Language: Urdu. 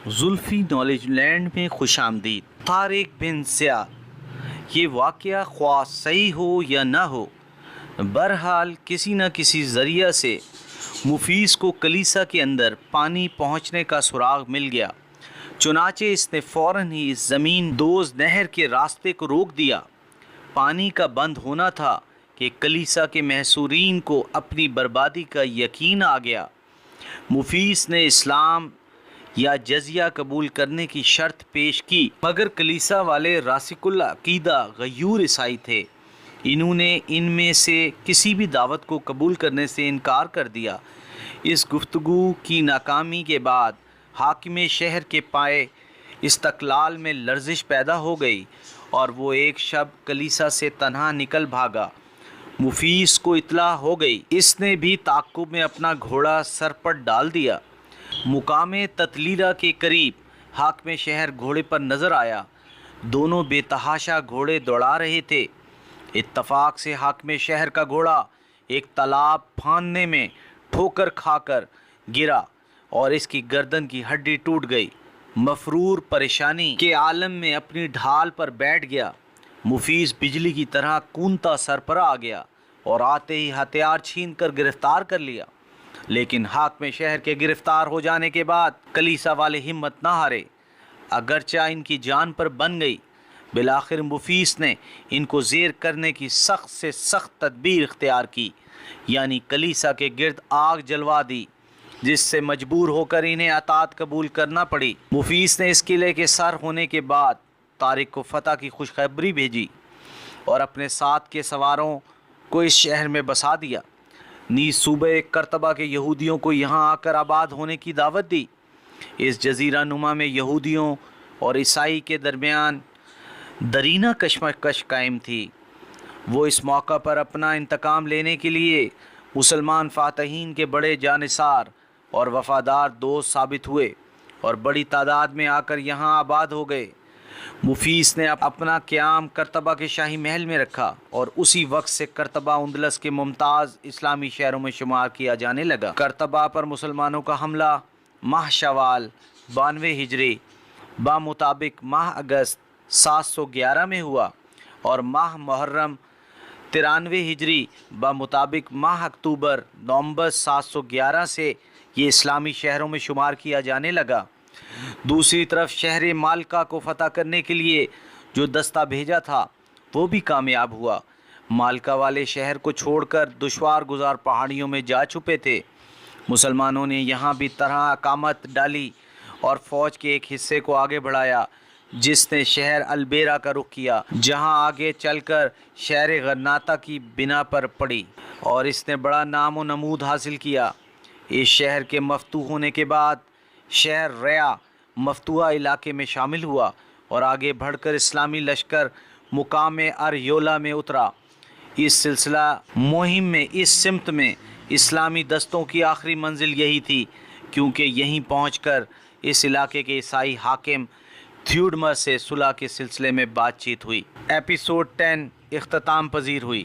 زلفی نالج لینڈ میں خوش آمدید۔ طارق بن زیاد، یہ واقعہ خواہ صحیح ہو یا نہ ہو، بہرحال کسی نہ کسی ذریعہ سے مفیس کو کلیسا کے اندر پانی پہنچنے کا سراغ مل گیا، چنانچہ اس نے فوراً ہی اس زمین دوز نہر کے راستے کو روک دیا۔ پانی کا بند ہونا تھا کہ کلیسا کے محصورین کو اپنی بربادی کا یقین آ گیا۔ مفیس نے اسلام یا جزیہ قبول کرنے کی شرط پیش کی، مگر کلیسا والے راسخ العقیدہ غیور عیسائی تھے۔ انہوں نے ان میں سے کسی بھی دعوت کو قبول کرنے سے انکار کر دیا۔ اس گفتگو کی ناکامی کے بعد حاکم شہر کے پائے استقلال میں لرزش پیدا ہو گئی اور وہ ایک شب کلیسا سے تنہا نکل بھاگا۔ مفیس کو اطلاع ہو گئی، اس نے بھی تعاقب میں اپنا گھوڑا سر پر ڈال دیا۔ مقام تتلیرہ کے قریب حاکم شہر گھوڑے پر نظر آیا، دونوں بے تحاشا گھوڑے دوڑا رہے تھے۔ اتفاق سے حاکم شہر کا گھوڑا ایک تالاب پھاندنے میں ٹھوکر کھا کر گرا اور اس کی گردن کی ہڈی ٹوٹ گئی۔ مفرور پریشانی کے عالم میں اپنی ڈھال پر بیٹھ گیا۔ مفیس بجلی کی طرح کونتا سر پر آ گیا اور آتے ہی ہتھیار چھین کر گرفتار کر لیا، لیکن حاکم شہر کے گرفتار ہو جانے کے بعد کلیسا والے ہمت نہ ہارے، اگرچہ ان کی جان پر بن گئی۔ بالآخر مفیس نے ان کو زیر کرنے کی سخت سے سخت تدبیر اختیار کی، یعنی کلیسا کے گرد آگ جلوا دی، جس سے مجبور ہو کر انہیں اطاعت قبول کرنا پڑی۔ مفیس نے اس قلعے کے سر ہونے کے بعد طارق کو فتح کی خوشخبری بھیجی اور اپنے ساتھ کے سواروں کو اس شہر میں بسا دیا، نیز صوبہ قرطبہ کے یہودیوں کو یہاں آ کر آباد ہونے کی دعوت دی۔ اس جزیرہ نما میں یہودیوں اور عیسائی کے درمیان درینہ کشمکش قائم تھی۔ وہ اس موقع پر اپنا انتقام لینے کے لیے مسلمان فاتحین کے بڑے جانثار اور وفادار دوست ثابت ہوئے اور بڑی تعداد میں آ کر یہاں آباد ہو گئے۔ مفیس نے اپنا قیام قرطبہ کے شاہی محل میں رکھا اور اسی وقت سے قرطبہ اندلس کے ممتاز اسلامی شہروں میں شمار کیا جانے لگا۔ قرطبہ پر مسلمانوں کا حملہ ماہ شوال 92 ہجری بمطابق ماہ اگست 711 میں ہوا اور ماہ محرم 93 ہجری بمطابق ماہ اکتوبر نومبر 711 سے یہ اسلامی شہروں میں شمار کیا جانے لگا۔ دوسری طرف شہر مالکا کو فتح کرنے کے لیے جو دستہ بھیجا تھا وہ بھی کامیاب ہوا۔ مالکا والے شہر کو چھوڑ کر دشوار گزار پہاڑیوں میں جا چھپے تھے۔ مسلمانوں نے یہاں بھی طرح اقامت ڈالی اور فوج کے ایک حصے کو آگے بڑھایا، جس نے شہر البیرا کا رخ کیا، جہاں آگے چل کر شہر غرناطہ کی بنا پر پڑی اور اس نے بڑا نام و نمود حاصل کیا۔ اس شہر کے مفتوح ہونے کے بعد شہر ریا مفتوحہ علاقے میں شامل ہوا اور آگے بڑھ کر اسلامی لشکر مقام اریولا میں اترا۔ اس سلسلہ مہم میں اس سمت میں اسلامی دستوں کی آخری منزل یہی تھی، کیونکہ یہیں پہنچ کر اس علاقے کے عیسائی حاکم تھیوڈمر سے صلح کے سلسلے میں بات چیت ہوئی۔ ایپیسوڈ 10 اختتام پذیر ہوئی۔